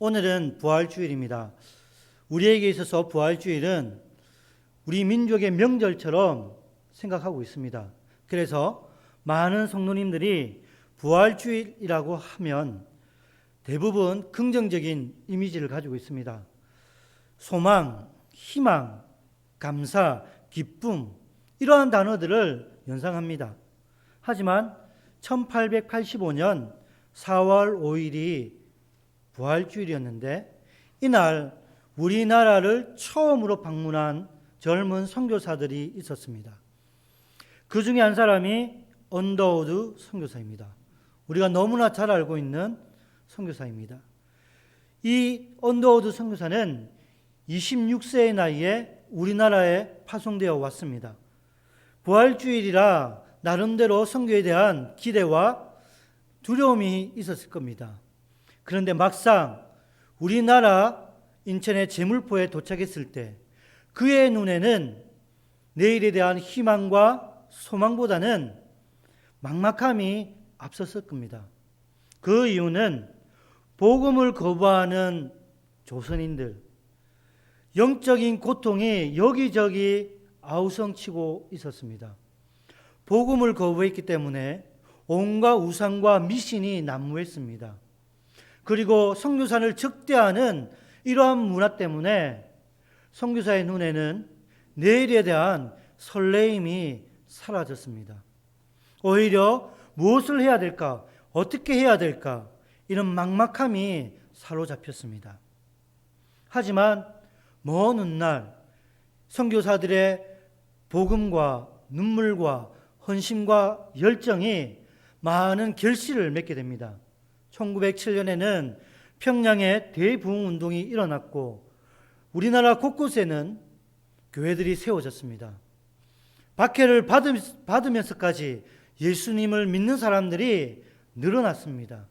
오늘은 부활주일입니다. 우리에게 있어서 부활주일은 우리 민족의 명절처럼 생각하고 있습니다. 그래서 많은 성도님들이 부활주일이라고 하면 대부분 긍정적인 이미지를 가지고 있습니다. 소망, 희망, 감사, 기쁨 이러한 단어들을 연상합니다. 하지만 1885년 4월 5일이 부활주일이었는데 이날 우리나라를 처음으로 방문한 젊은 선교사들이 있었습니다. 그 중에 한 사람이 언더우드 선교사입니다. 우리가 너무나 잘 알고 있는 선교사입니다. 이 언더우드 선교사는 26세의 나이에 우리나라에 파송되어 왔습니다. 부활주일이라 나름대로 선교에 대한 기대와 두려움이 있었을 겁니다. 그런데 막상 우리나라 인천의 제물포에 도착했을 때 그의 눈에는 내일에 대한 희망과 소망보다는 막막함이 앞섰을 겁니다. 그 이유는 복음을 거부하는 조선인들, 영적인 고통이 여기저기 아우성치고 있었습니다. 복음을 거부했기 때문에 온갖 우상과 미신이 난무했습니다. 그리고 선교사를 적대하는 이러한 문화 때문에 선교사의 눈에는 내일에 대한 설레임이 사라졌습니다. 오히려 무엇을 해야 될까? 어떻게 해야 될까? 이런 막막함이 사로잡혔습니다. 하지만 먼 훗날 선교사들의 복음과 눈물과 헌신과 열정이 많은 결실을 맺게 됩니다. 1907년에는 평양에 대부흥운동이 일어났고 우리나라 곳곳에는 교회들이 세워졌습니다. 박해를 받으면서까지 예수님을 믿는 사람들이 늘어났습니다.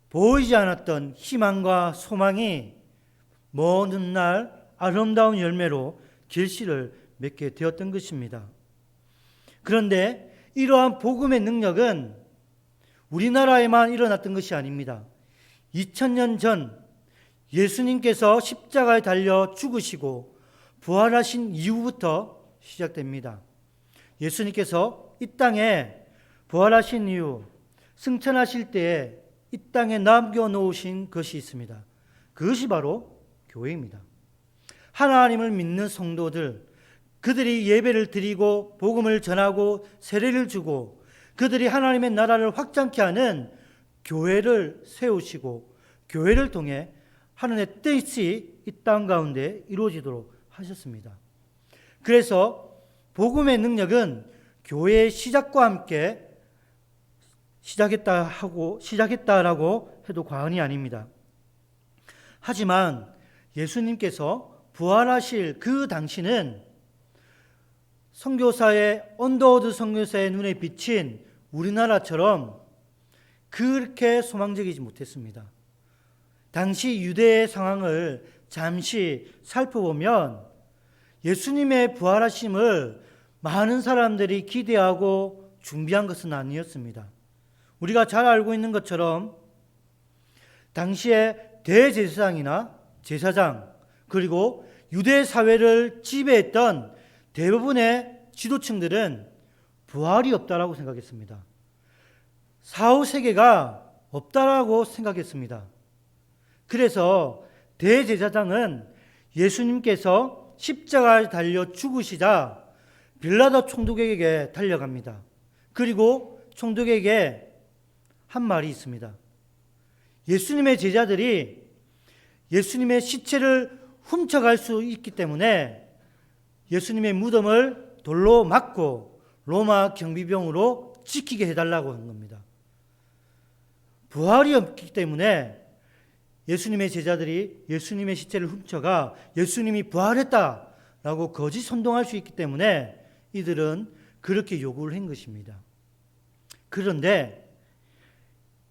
보이지 않았던 희망과 소망이 먼 훗날 아름다운 열매로 결실을 맺게 되었던 것입니다. 그런데 이러한 복음의 능력은 우리나라에만 일어났던 것이 아닙니다. 2000년 전 예수님께서 십자가에 달려 죽으시고 부활하신 이후부터 시작됩니다. 예수님께서 이 땅에 부활하신 이후 승천하실 때에 이 땅에 남겨놓으신 것이 있습니다. 그것이 바로 교회입니다. 하나님을 믿는 성도들, 그들이 예배를 드리고 복음을 전하고 세례를 주고 그들이 하나님의 나라를 확장케 하는 교회를 세우시고 교회를 통해 하나님의 뜻이 이 땅 가운데 이루어지도록 하셨습니다. 그래서 복음의 능력은 교회의 시작과 함께 시작했다라고 해도 과언이 아닙니다. 하지만 예수님께서 부활하실 그 당시는 선교사의 언더우드 선교사의 눈에 비친 우리나라처럼 그렇게 소망적이지 못했습니다. 당시 유대의 상황을 잠시 살펴보면 예수님의 부활하심을 많은 사람들이 기대하고 준비한 것은 아니었습니다. 우리가 잘 알고 있는 것처럼 당시에 대제사장이나 제사장 그리고 유대 사회를 지배했던 대부분의 지도층들은 부활이 없다라고 생각했습니다. 사후 세계가 없다라고 생각했습니다. 그래서 대제사장은 예수님께서 십자가에 달려 죽으시자 빌라도 총독에게 달려갑니다. 그리고 총독에게 한 말이 있습니다. 예수님의 제자들이 예수님의 시체를 훔쳐갈 수 있기 때문에 예수님의 무덤을 돌로 막고 로마 경비병으로 지키게 해달라고 한 겁니다. 부활이 없기 때문에 예수님의 제자들이 예수님의 시체를 훔쳐가 예수님이 부활했다라고 거짓 선동할 수 있기 때문에 이들은 그렇게 요구를 한 것입니다. 그런데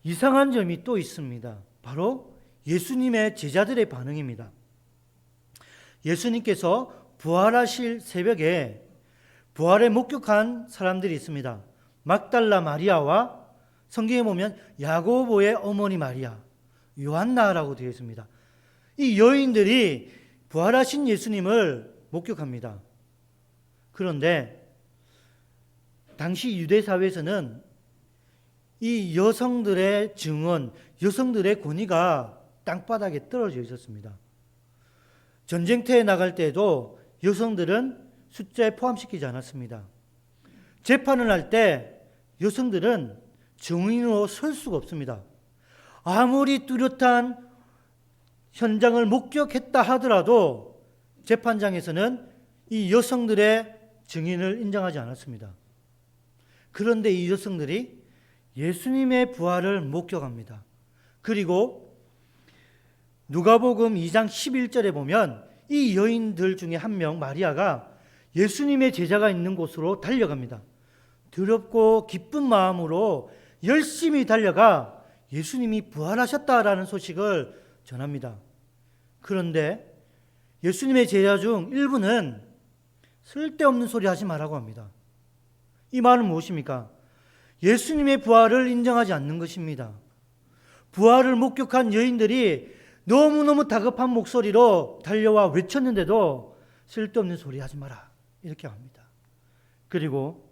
이상한 점이 또 있습니다. 바로 예수님의 제자들의 반응입니다. 예수님께서 부활하실 새벽에 부활에 목격한 사람들이 있습니다. 막달라 마리아와 성경에 보면 야고보의 어머니 마리아, 요한나라고 되어 있습니다. 이 여인들이 부활하신 예수님을 목격합니다. 그런데 당시 유대 사회에서는 이 여성들의 증언, 여성들의 권위가 땅바닥에 떨어져 있었습니다. 전쟁터에 나갈 때에도 여성들은 숫자에 포함시키지 않았습니다. 재판을 할 때 여성들은 증인으로 설 수가 없습니다. 아무리 뚜렷한 현장을 목격했다 하더라도 재판장에서는 이 여성들의 증인을 인정하지 않았습니다. 그런데 이 여성들이 예수님의 부활을 목격합니다. 그리고 누가복음 2장 11절에 보면 이 여인들 중에 한 명 마리아가 예수님의 제자가 있는 곳으로 달려갑니다. 두렵고 기쁜 마음으로 열심히 달려가 예수님이 부활하셨다라는 소식을 전합니다. 그런데 예수님의 제자 중 일부는 쓸데없는 소리 하지 말라고 합니다. 이 말은 무엇입니까? 예수님의 부활을 인정하지 않는 것입니다. 부활을 목격한 여인들이 너무너무 다급한 목소리로 달려와 외쳤는데도 쓸데없는 소리 하지 마라 이렇게 합니다. 그리고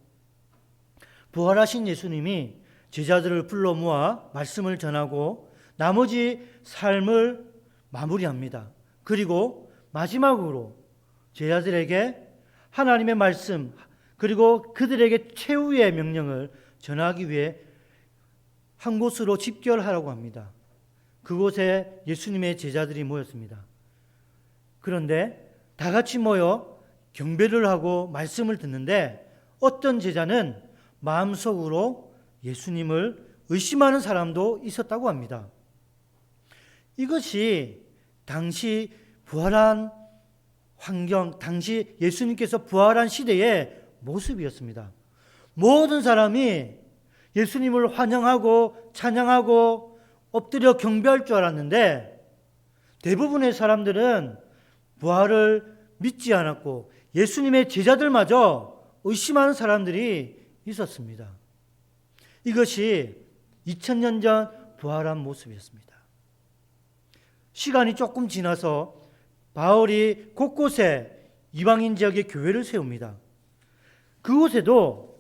부활하신 예수님이 제자들을 불러 모아 말씀을 전하고 나머지 삶을 마무리합니다. 그리고 마지막으로 제자들에게 하나님의 말씀 그리고 그들에게 최후의 명령을 전하기 위해 한 곳으로 집결하라고 합니다. 그곳에 예수님의 제자들이 모였습니다. 그런데 다 같이 모여 경배를 하고 말씀을 듣는데 어떤 제자는 마음속으로 예수님을 의심하는 사람도 있었다고 합니다. 이것이 당시 부활한 환경, 당시 예수님께서 부활한 시대의 모습이었습니다. 모든 사람이 예수님을 환영하고 찬양하고 엎드려 경배할 줄 알았는데 대부분의 사람들은 부활을 믿지 않았고 예수님의 제자들마저 의심하는 사람들이 있었습니다. 이것이 2000년 전 부활한 모습이었습니다. 시간이 조금 지나서 바울이 곳곳에 이방인 지역에 교회를 세웁니다. 그곳에도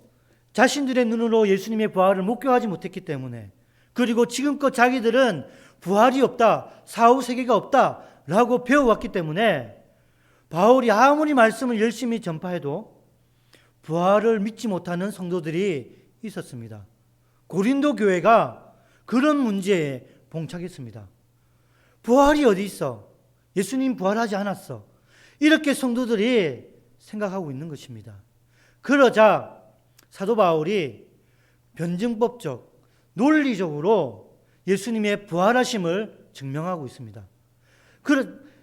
자신들의 눈으로 예수님의 부활을 목격하지 못했기 때문에 그리고 지금껏 자기들은 부활이 없다, 사후세계가 없다라고 배워왔기 때문에 바울이 아무리 말씀을 열심히 전파해도 부활을 믿지 못하는 성도들이 있었습니다. 고린도 교회가 그런 문제에 봉착했습니다. 부활이 어디 있어? 예수님 부활하지 않았어. 이렇게 성도들이 생각하고 있는 것입니다. 그러자 사도 바울이 변증법적, 논리적으로 예수님의 부활하심을 증명하고 있습니다.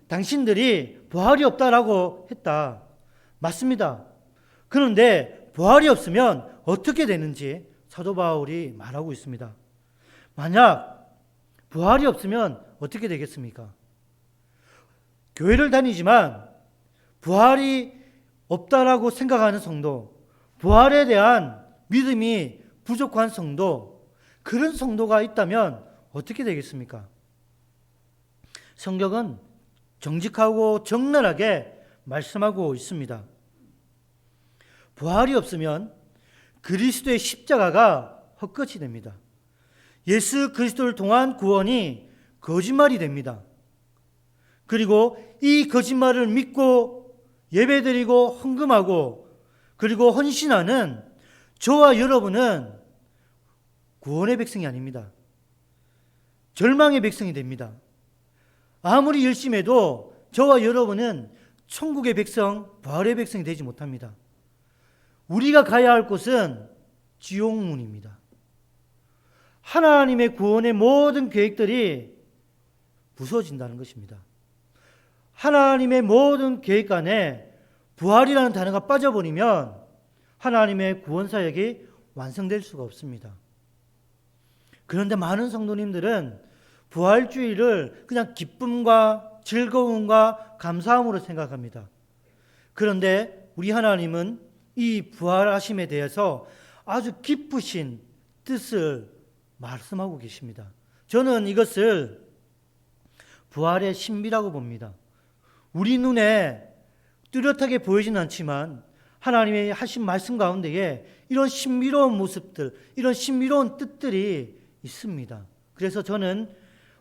당신들이 부활이 없다라고 했다. 맞습니다. 그런데 부활이 없으면 어떻게 되는지 사도 바울이 말하고 있습니다. 만약 부활이 없으면 어떻게 되겠습니까? 교회를 다니지만 부활이 없다라고 생각하는 성도, 부활에 대한 믿음이 부족한 성도, 그런 성도가 있다면 어떻게 되겠습니까? 성경은 정직하고 적나라하게 말씀하고 있습니다. 부활이 없으면 그리스도의 십자가가 헛것이 됩니다. 예수 그리스도를 통한 구원이 거짓말이 됩니다. 그리고 이 거짓말을 믿고 예배드리고 헌금하고 그리고 헌신하는 저와 여러분은 구원의 백성이 아닙니다. 절망의 백성이 됩니다. 아무리 열심히 해도 저와 여러분은 천국의 백성, 부활의 백성이 되지 못합니다. 우리가 가야 할 곳은 지옥문입니다. 하나님의 구원의 모든 계획들이 부서진다는 것입니다. 하나님의 모든 계획 안에 부활이라는 단어가 빠져버리면 하나님의 구원 사역이 완성될 수가 없습니다. 그런데 많은 성도님들은 부활주의를 그냥 기쁨과 즐거움과 감사함으로 생각합니다. 그런데 우리 하나님은 이 부활하심에 대해서 아주 깊으신 뜻을 말씀하고 계십니다. 저는 이것을 부활의 신비라고 봅니다. 우리 눈에 뚜렷하게 보이지는 않지만 하나님의 하신 말씀 가운데에 이런 신비로운 모습들, 이런 신비로운 뜻들이 있습니다. 그래서 저는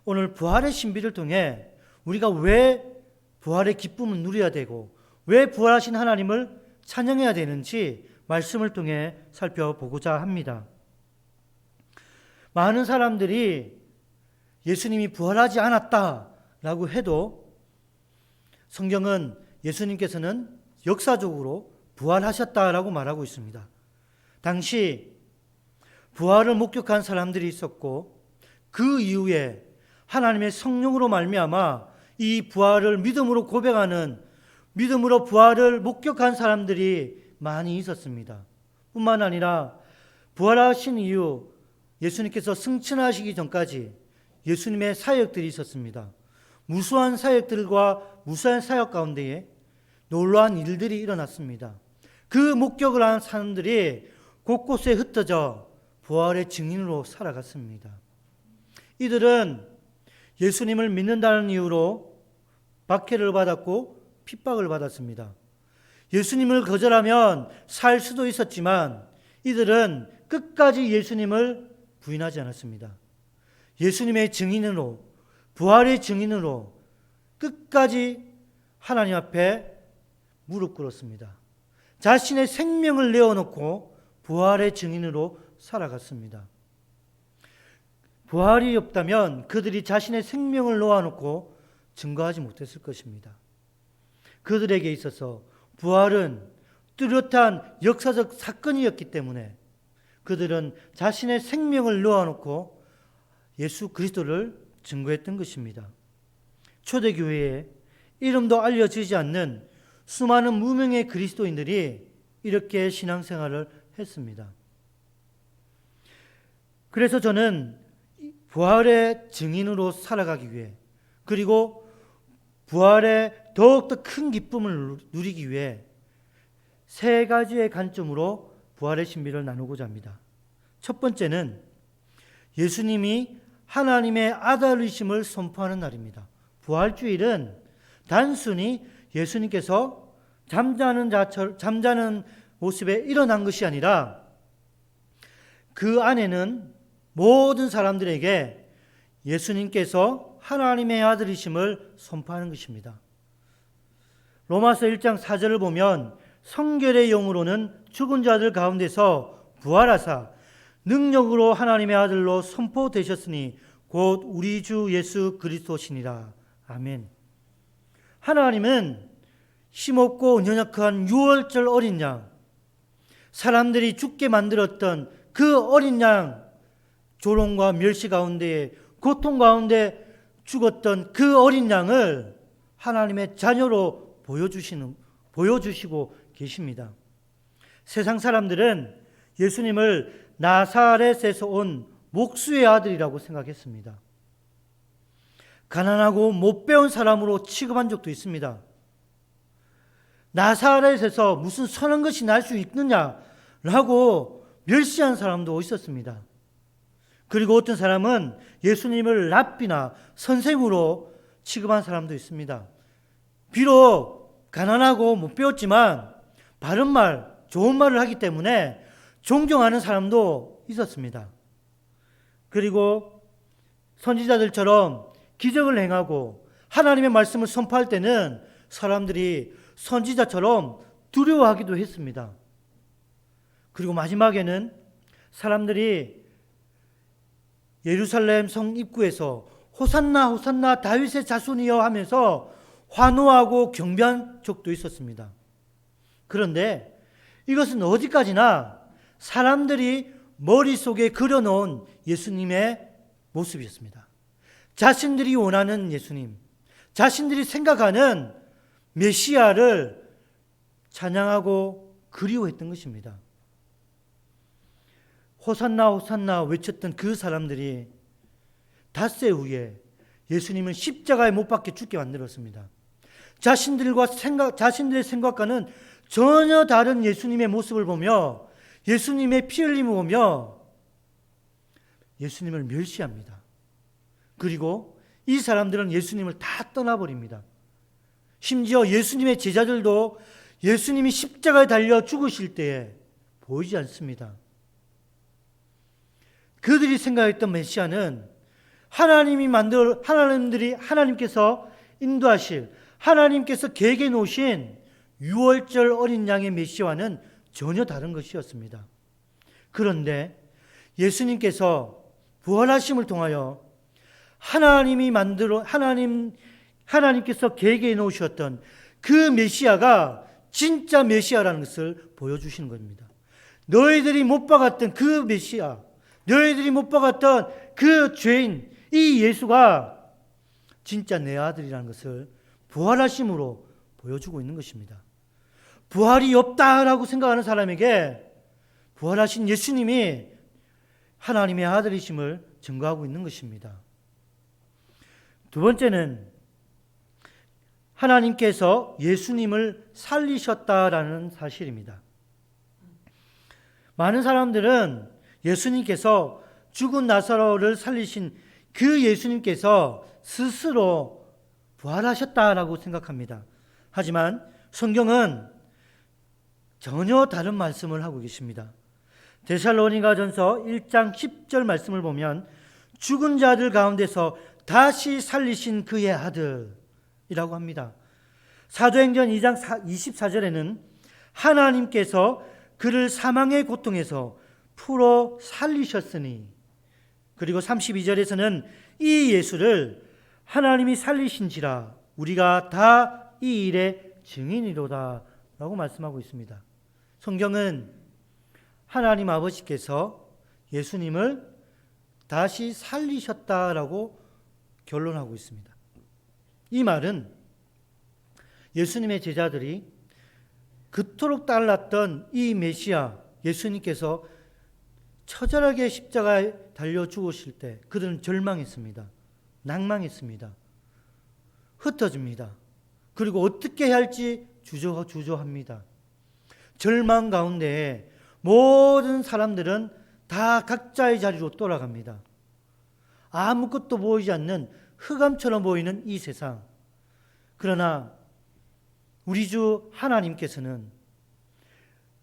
오늘 부활의 신비를 통해 우리가 왜 부활의 기쁨을 누려야 되고 왜 부활하신 하나님을 찬양해야 되는지 말씀을 통해 살펴보고자 합니다. 많은 사람들이 예수님이 부활하지 않았다라고 해도 성경은 예수님께서는 역사적으로 부활하셨다라고 말하고 있습니다. 당시 부활을 목격한 사람들이 있었고 그 이후에 하나님의 성령으로 말미암아 이 부활을 믿음으로 고백하는, 믿음으로 부활을 목격한 사람들이 많이 있었습니다. 뿐만 아니라 부활하신 이후 예수님께서 승천하시기 전까지 예수님의 사역들이 있었습니다. 무수한 사역들과 무수한 사역 가운데에 놀라운 일들이 일어났습니다. 그 목격을 한 사람들이 곳곳에 흩어져 부활의 증인으로 살아갔습니다. 이들은 예수님을 믿는다는 이유로 박해를 받았고 핍박을 받았습니다. 예수님을 거절하면 살 수도 있었지만 이들은 끝까지 예수님을 부인하지 않았습니다. 예수님의 증인으로, 부활의 증인으로 끝까지 하나님 앞에 무릎 꿇었습니다. 자신의 생명을 내어놓고 부활의 증인으로 살아갔습니다. 부활이 없다면 그들이 자신의 생명을 놓아놓고 증거하지 못했을 것입니다. 그들에게 있어서 부활은 뚜렷한 역사적 사건이었기 때문에 그들은 자신의 생명을 놓아놓고 예수 그리스도를 증거했던 것입니다. 초대교회에 이름도 알려지지 않는 수많은 무명의 그리스도인들이 이렇게 신앙생활을 했습니다. 그래서 저는 부활의 증인으로 살아가기 위해, 그리고 부활의 더욱더 큰 기쁨을 누리기 위해 세 가지의 관점으로 부활의 신비를 나누고자 합니다. 첫 번째는 예수님이 하나님의 아들이심을 선포하는 날입니다. 부활주일은 단순히 예수님께서 잠자는 모습에 일어난 것이 아니라 그 안에는 모든 사람들에게 예수님께서 하나님의 아들이심을 선포하는 것입니다. 로마서 1장 4절을 보면 성결의 영으로는 죽은 자들 가운데서 부활하사 능력으로 하나님의 아들로 선포되셨으니 곧 우리 주 예수 그리스도시니라. 아멘. 하나님은 힘없고 연약한 유월절 어린 양, 사람들이 죽게 만들었던 그 어린 양, 조롱과 멸시 가운데 고통 가운데 죽었던 그 어린 양을 하나님의 자녀로 보여주시고 계십니다. 세상 사람들은 예수님을 나사렛에서 온 목수의 아들이라고 생각했습니다. 가난하고 못 배운 사람으로 취급한 적도 있습니다. 나사렛에서 무슨 선한 것이 날 수 있느냐라고 멸시한 사람도 있었습니다. 그리고 어떤 사람은 예수님을 랍비나 선생으로 취급한 사람도 있습니다. 비록 가난하고 못 배웠지만 바른 말, 좋은 말을 하기 때문에 존경하는 사람도 있었습니다. 그리고 선지자들처럼 기적을 행하고 하나님의 말씀을 선포할 때는 사람들이 선지자처럼 두려워하기도 했습니다. 그리고 마지막에는 사람들이 예루살렘 성 입구에서 호산나 호산나 다윗의 자손이여 하면서 환호하고 경배한 적도 있었습니다. 그런데 이것은 어디까지나 사람들이 머릿속에 그려놓은 예수님의 모습이었습니다. 자신들이 원하는 예수님, 자신들이 생각하는 메시아를 찬양하고 그리워했던 것입니다. 호산나 호산나 외쳤던 그 사람들이 닷새 후에 예수님은 십자가에 못 박혀 죽게 만들었습니다. 자신들의 생각과는 전혀 다른 예수님의 모습을 보며 예수님의 피 흘림을 보며 예수님을 멸시합니다. 그리고 이 사람들은 예수님을 다 떠나버립니다. 심지어 예수님의 제자들도 예수님이 십자가에 달려 죽으실 때에 보이지 않습니다. 그들이 생각했던 메시아는 하나님께서 인도하실, 하나님께서 계획해 놓으신 6월절 어린 양의 메시아와는 전혀 다른 것이었습니다. 그런데 예수님께서 부활하심을 통하여 하나님께서 계획해 놓으셨던 그 메시아가 진짜 메시아라는 것을 보여주시는 겁니다. 너희들이 못 박았던 그 메시아, 너희들이 못 박았던 그 죄인, 이 예수가 진짜 내 아들이라는 것을 부활하심으로 보여주고 있는 것입니다. 부활이 없다라고 생각하는 사람에게 부활하신 예수님이 하나님의 아들이심을 증거하고 있는 것입니다. 두 번째는 하나님께서 예수님을 살리셨다라는 사실입니다. 많은 사람들은 예수님께서 죽은 나사로를 살리신 그 예수님께서 스스로 부활하셨다라고 생각합니다. 하지만 성경은 전혀 다른 말씀을 하고 계십니다. 데살로니가전서 1장 10절 말씀을 보면 죽은 자들 가운데서 다시 살리신 그의 아들이라고 합니다. 사도행전 2장 24절에는 하나님께서 그를 사망의 고통에서 풀어 살리셨으니, 그리고 32절에서는 이 예수를 하나님이 살리신지라 우리가 다 이 일의 증인이로다 라고 말씀하고 있습니다. 성경은 하나님 아버지께서 예수님을 다시 살리셨다라고 결론하고 있습니다. 이 말은 예수님의 제자들이 그토록 달랐던 이 메시아 예수님께서 처절하게 십자가에 달려 죽으실 때 그들은 절망했습니다. 낭망했습니다. 흩어집니다. 그리고 어떻게 해야 할지 주저합니다. 절망 가운데 모든 사람들은 다 각자의 자리로 돌아갑니다. 아무것도 보이지 않는 흑암처럼 보이는 이 세상. 그러나 우리 주 하나님께서는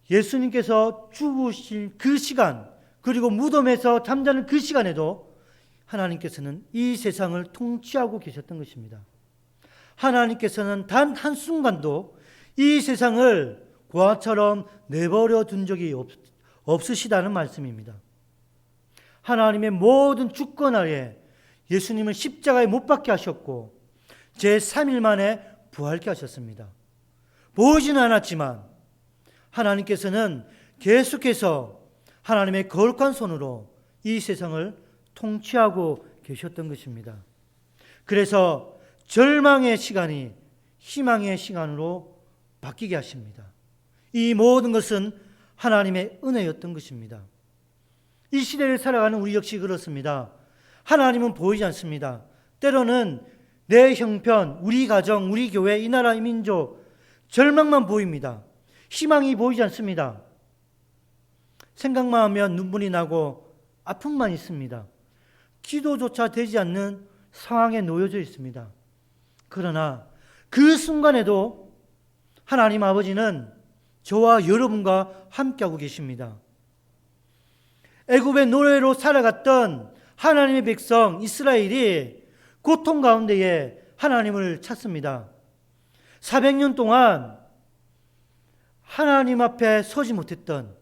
예수님께서 죽으신 그 시간, 그리고 무덤에서 잠자는 그 시간에도 하나님께서는 이 세상을 통치하고 계셨던 것입니다. 하나님께서는 단 한순간도 이 세상을 고아처럼 내버려 둔 적이 없으시다는 말씀입니다. 하나님의 모든 주권 아래 예수님을 십자가에 못 박게 하셨고 제3일 만에 부활케 하셨습니다. 보이지는 않았지만 하나님께서는 계속해서 하나님의 거룩한 손으로 이 세상을 통치하고 계셨던 것입니다. 그래서 절망의 시간이 희망의 시간으로 바뀌게 하십니다. 이 모든 것은 하나님의 은혜였던 것입니다. 이 시대를 살아가는 우리 역시 그렇습니다. 하나님은 보이지 않습니다. 때로는 내 형편, 우리 가정, 우리 교회, 이 나라, 이 민족 절망만 보입니다. 희망이 보이지 않습니다. 생각만 하면 눈물이 나고 아픔만 있습니다. 기도조차 되지 않는 상황에 놓여져 있습니다. 그러나 그 순간에도 하나님 아버지는 저와 여러분과 함께하고 계십니다. 애굽의 노예로 살아갔던 하나님의 백성 이스라엘이 고통 가운데에 하나님을 찾습니다. 400년 동안 하나님 앞에 서지 못했던,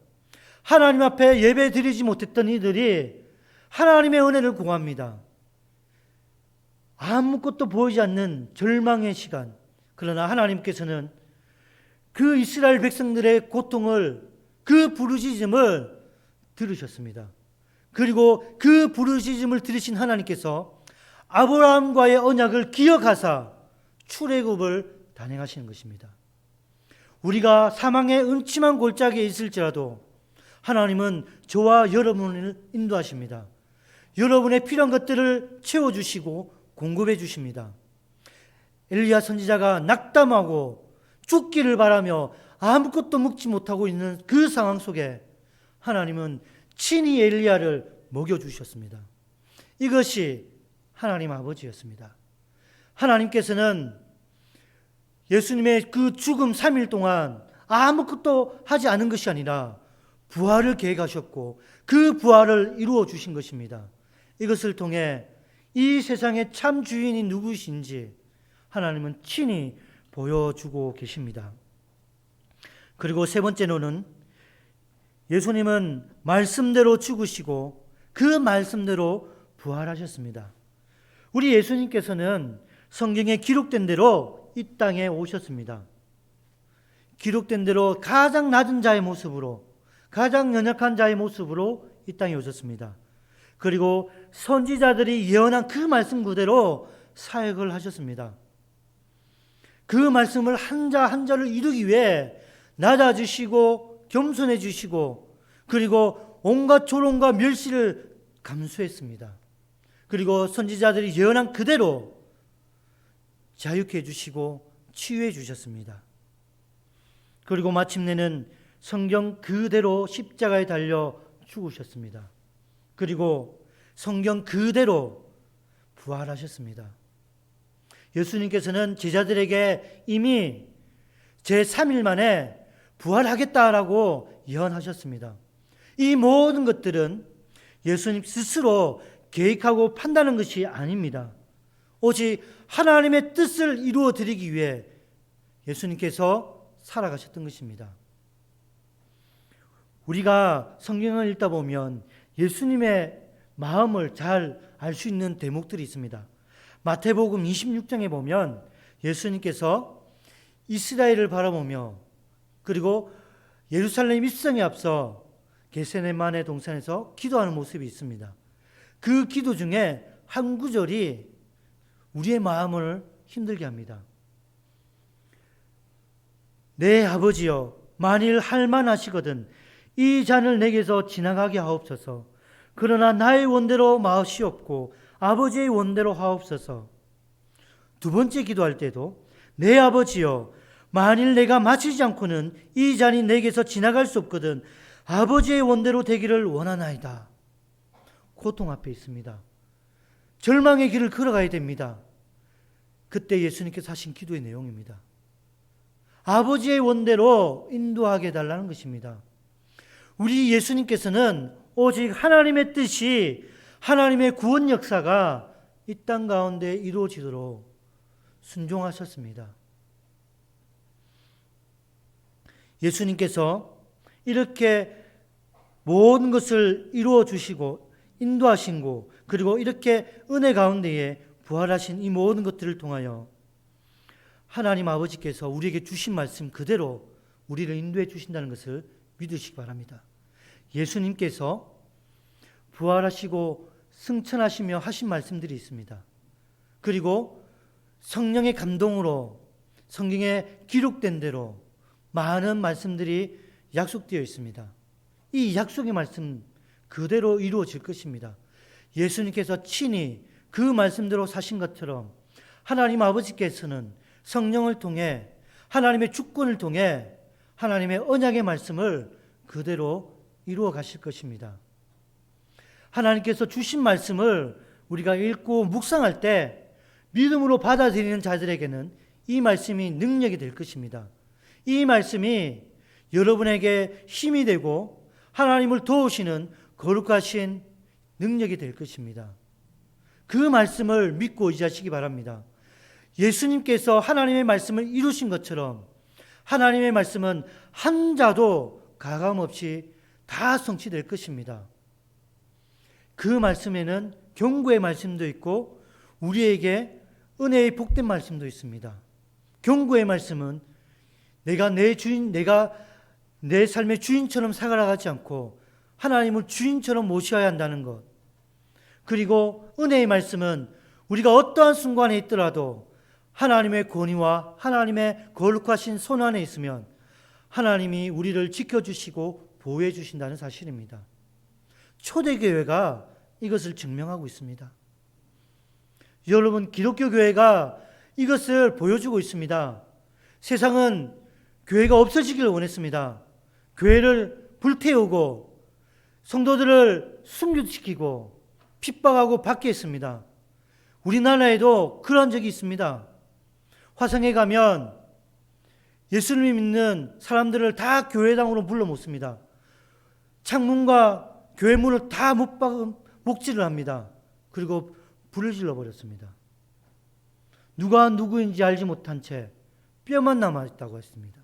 하나님 앞에 예배 드리지 못했던 이들이 하나님의 은혜를 구합니다. 아무것도 보이지 않는 절망의 시간. 그러나 하나님께서는 그 이스라엘 백성들의 고통을, 그 부르짖음을 들으셨습니다. 그리고 그 부르짖음을 들으신 하나님께서 아브라함과의 언약을 기억하사 출애굽을 단행하시는 것입니다. 우리가 사망의 음침한 골짜기에 있을지라도 하나님은 저와 여러분을 인도하십니다. 여러분의 필요한 것들을 채워주시고 공급해 주십니다. 엘리야 선지자가 낙담하고 죽기를 바라며 아무것도 먹지 못하고 있는 그 상황 속에 하나님은 친히 엘리야를 먹여주셨습니다. 이것이 하나님 아버지였습니다. 하나님께서는 예수님의 그 죽음 3일 동안 아무것도 하지 않은 것이 아니라 부활을 계획하셨고 그 부활을 이루어 주신 것입니다. 이것을 통해 이 세상의 참 주인이 누구신지 하나님은 친히 보여주고 계십니다. 그리고 세 번째로는 예수님은 말씀대로 죽으시고 그 말씀대로 부활하셨습니다. 우리 예수님께서는 성경에 기록된 대로 이 땅에 오셨습니다. 기록된 대로 가장 낮은 자의 모습으로, 가장 연약한 자의 모습으로 이 땅에 오셨습니다. 그리고 선지자들이 예언한 그 말씀 그대로 사역을 하셨습니다. 그 말씀을 한자 한자를 이루기 위해 낮아지시고 겸손해지시고 그리고 온갖 조롱과 멸시를 감수했습니다. 그리고 선지자들이 예언한 그대로 자유케 해주시고 치유해 주셨습니다. 그리고 마침내는 성경 그대로 십자가에 달려 죽으셨습니다. 그리고 성경 그대로 부활하셨습니다. 예수님께서는 제자들에게 이미 제3일 만에 부활하겠다라고 예언하셨습니다. 이 모든 것들은 예수님 스스로 계획하고 판단한 것이 아닙니다. 오직 하나님의 뜻을 이루어 드리기 위해 예수님께서 살아가셨던 것입니다. 우리가 성경을 읽다 보면 예수님의 마음을 잘 알 수 있는 대목들이 있습니다. 마태복음 26장에 보면 예수님께서 이스라엘을 바라보며 그리고 예루살렘 입성에 앞서 겟세마네 동산에서 기도하는 모습이 있습니다. 그 기도 중에 한 구절이 우리의 마음을 힘들게 합니다. 내 아버지여, 만일 할만하시거든 이 잔을 내게서 지나가게 하옵소서. 그러나 나의 원대로 마시옵고 아버지의 원대로 하옵소서. 두 번째 기도할 때도 내 아버지여, 만일 내가 마치지 않고는 이 잔이 내게서 지나갈 수 없거든 아버지의 원대로 되기를 원하나이다. 고통 앞에 있습니다. 절망의 길을 걸어가야 됩니다. 그때 예수님께서 하신 기도의 내용입니다. 아버지의 원대로 인도하게 해달라는 것입니다. 우리 예수님께서는 오직 하나님의 뜻이, 하나님의 구원 역사가 이 땅 가운데 이루어지도록 순종하셨습니다. 예수님께서 이렇게 모든 것을 이루어 주시고 인도하시고 그리고 이렇게 은혜 가운데에 부활하신 이 모든 것들을 통하여 하나님 아버지께서 우리에게 주신 말씀 그대로 우리를 인도해 주신다는 것을 믿으시기 바랍니다. 예수님께서 부활하시고 승천하시며 하신 말씀들이 있습니다. 그리고 성령의 감동으로 성경에 기록된 대로 많은 말씀들이 약속되어 있습니다. 이 약속의 말씀 그대로 이루어질 것입니다. 예수님께서 친히 그 말씀대로 사신 것처럼 하나님 아버지께서는 성령을 통해 하나님의 주권을 통해 하나님의 언약의 말씀을 그대로 이루어 가실 것입니다. 하나님께서 주신 말씀을 우리가 읽고 묵상할 때 믿음으로 받아들이는 자들에게는 이 말씀이 능력이 될 것입니다. 이 말씀이 여러분에게 힘이 되고 하나님을 도우시는 거룩하신 능력이 될 것입니다. 그 말씀을 믿고 의지하시기 바랍니다. 예수님께서 하나님의 말씀을 이루신 것처럼 하나님의 말씀은 한 자도 가감없이 다 성취될 것입니다. 그 말씀에는 경고의 말씀도 있고 우리에게 은혜의 복된 말씀도 있습니다. 경고의 말씀은 내가 내 삶의 주인처럼 살아가지 않고 하나님을 주인처럼 모셔야 한다는 것. 그리고 은혜의 말씀은 우리가 어떠한 순간에 있더라도 하나님의 권위와 하나님의 거룩하신 손 안에 있으면 하나님이 우리를 지켜주시고 보호해 주신다는 사실입니다. 초대교회가 이것을 증명하고 있습니다. 여러분, 기독교 교회가 이것을 보여주고 있습니다. 세상은 교회가 없어지기를 원했습니다. 교회를 불태우고 성도들을 순교시키고 핍박하고 박해했습니다. 우리나라에도 그런 적이 있습니다. 화성에 가면 예수님을 믿는 사람들을 다 교회당으로 불러 모습니다. 창문과 교회 문을 다 목질을 합니다. 그리고 불을 질러버렸습니다. 누가 누구인지 알지 못한 채 뼈만 남아있다고 했습니다.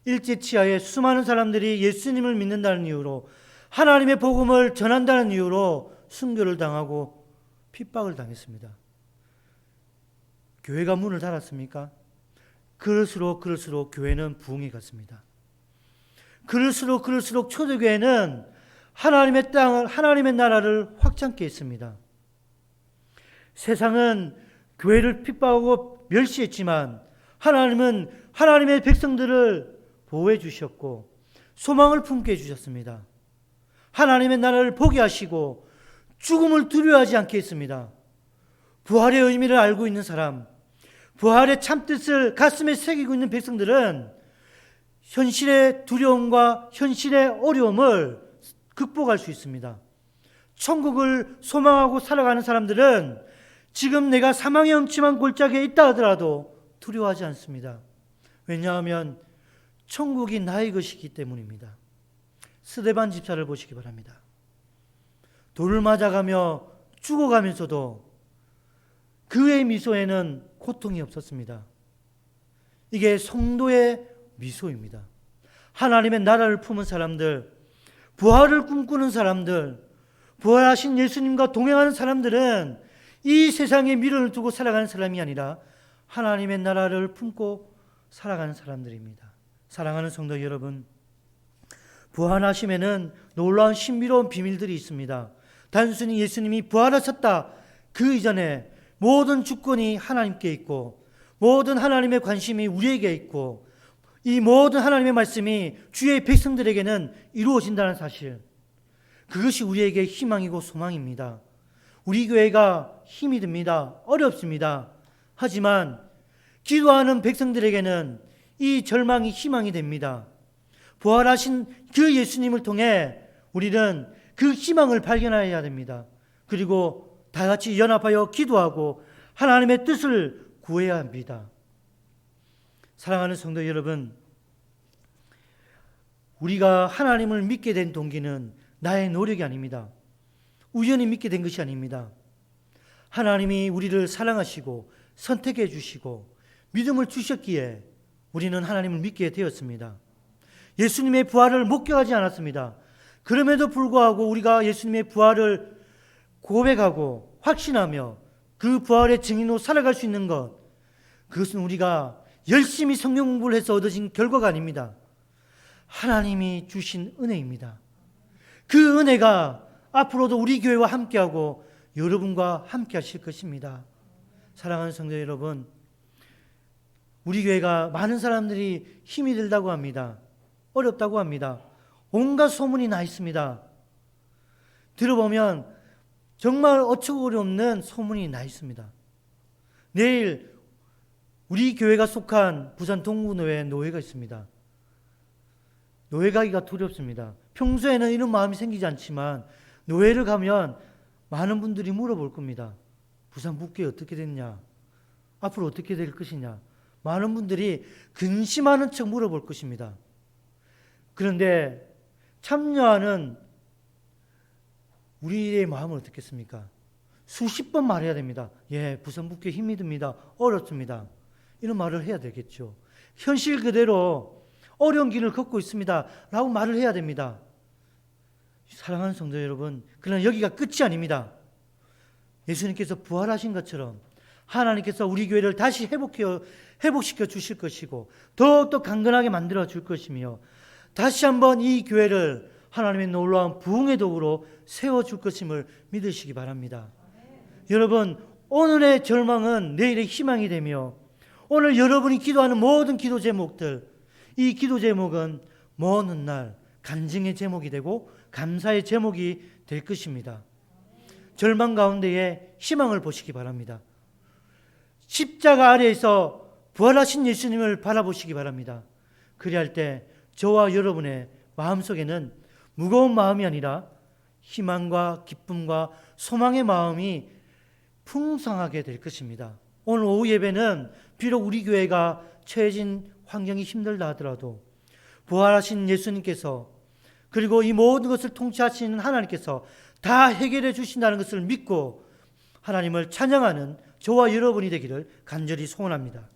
일제치하에 수많은 사람들이 예수님을 믿는다는 이유로, 하나님의 복음을 전한다는 이유로 순교를 당하고 핍박을 당했습니다. 교회가 문을 닫았습니까? 그럴수록 교회는 부흥해 갔습니다. 그럴수록 초대교회는 하나님의 땅을, 하나님의 나라를 확장케 했습니다. 세상은 교회를 핍박하고 멸시했지만 하나님은 하나님의 백성들을 보호해 주셨고 소망을 품게 해주셨습니다. 하나님의 나라를 보게 하시고 죽음을 두려워하지 않게 했습니다. 부활의 의미를 알고 있는 사람, 부활의 참뜻을 가슴에 새기고 있는 백성들은 현실의 두려움과 현실의 어려움을 극복할 수 있습니다. 천국을 소망하고 살아가는 사람들은 지금 내가 사망의 음침한 골짜기에 있다 하더라도 두려워하지 않습니다. 왜냐하면 천국이 나의 것이기 때문입니다. 스데반 집사를 보시기 바랍니다. 돌을 맞아가며 죽어가면서도 그의 미소에는 고통이 없었습니다. 이게 성도의 미소입니다. 하나님의 나라를 품은 사람들, 부활을 꿈꾸는 사람들, 부활하신 예수님과 동행하는 사람들은 이 세상에 미련을 두고 살아가는 사람이 아니라 하나님의 나라를 품고 살아가는 사람들입니다. 사랑하는 성도 여러분, 부활하심에는 놀라운 신비로운 비밀들이 있습니다. 단순히 예수님이 부활하셨다, 그 이전에 모든 주권이 하나님께 있고 모든 하나님의 관심이 우리에게 있고 이 모든 하나님의 말씀이 주의 백성들에게는 이루어진다는 사실, 그것이 우리에게 희망이고 소망입니다. 우리 교회가 힘이 듭니다. 어렵습니다. 하지만 기도하는 백성들에게는 이 절망이 희망이 됩니다. 부활하신 그 예수님을 통해 우리는 그 희망을 발견해야 됩니다. 그리고 다 같이 연합하여 기도하고 하나님의 뜻을 구해야 합니다. 사랑하는 성도 여러분, 우리가 하나님을 믿게 된 동기는 나의 노력이 아닙니다. 우연히 믿게 된 것이 아닙니다. 하나님이 우리를 사랑하시고 선택해 주시고 믿음을 주셨기에 우리는 하나님을 믿게 되었습니다. 예수님의 부활을 목격하지 않았습니다. 그럼에도 불구하고 우리가 예수님의 부활을 고백하고 확신하며 그 부활의 증인으로 살아갈 수 있는 것, 그것은 우리가 열심히 성경 공부를 해서 얻어진 결과가 아닙니다. 하나님이 주신 은혜입니다. 그 은혜가 앞으로도 우리 교회와 함께하고 여러분과 함께 하실 것입니다. 사랑하는 성도 여러분, 우리 교회가 많은 사람들이 힘이 들다고 합니다. 어렵다고 합니다. 온갖 소문이 나 있습니다. 들어보면 정말 어처구니 없는 소문이 나 있습니다. 내일 우리 교회가 속한 부산 동구노회에 노회가 있습니다. 노회 가기가 두렵습니다. 평소에는 이런 마음이 생기지 않지만 노회를 가면 많은 분들이 물어볼 겁니다. 부산 북교회 어떻게 됐냐? 앞으로 어떻게 될 것이냐? 많은 분들이 근심하는 척 물어볼 것입니다. 그런데 참여하는 우리의 마음은 어떻겠습니까? 수십 번 말해야 됩니다. 예, 부산 북교회 힘이 듭니다. 어렵습니다. 이런 말을 해야 되겠죠. 현실 그대로 어려운 길을 걷고 있습니다. 라고 말을 해야 됩니다. 사랑하는 성도 여러분, 그러나 여기가 끝이 아닙니다. 예수님께서 부활하신 것처럼 하나님께서 우리 교회를 다시 회복시켜 주실 것이고 더욱더 강건하게 만들어 줄 것이며 다시 한번 이 교회를 하나님의 놀라운 부흥의 도구로 세워줄 것임을 믿으시기 바랍니다. 여러분, 오늘의 절망은 내일의 희망이 되며 오늘 여러분이 기도하는 모든 기도 제목들, 이 기도 제목은 먼 훗날 간증의 제목이 되고 감사의 제목이 될 것입니다. 절망 가운데에 희망을 보시기 바랍니다. 십자가 아래에서 부활하신 예수님을 바라보시기 바랍니다. 그리할 때 저와 여러분의 마음속에는 무거운 마음이 아니라 희망과 기쁨과 소망의 마음이 풍성하게 될 것입니다. 오늘 오후 예배는 비록 우리 교회가 처해진 환경이 힘들다 하더라도 부활하신 예수님께서 그리고 이 모든 것을 통치하시는 하나님께서 다 해결해 주신다는 것을 믿고 하나님을 찬양하는 저와 여러분이 되기를 간절히 소원합니다.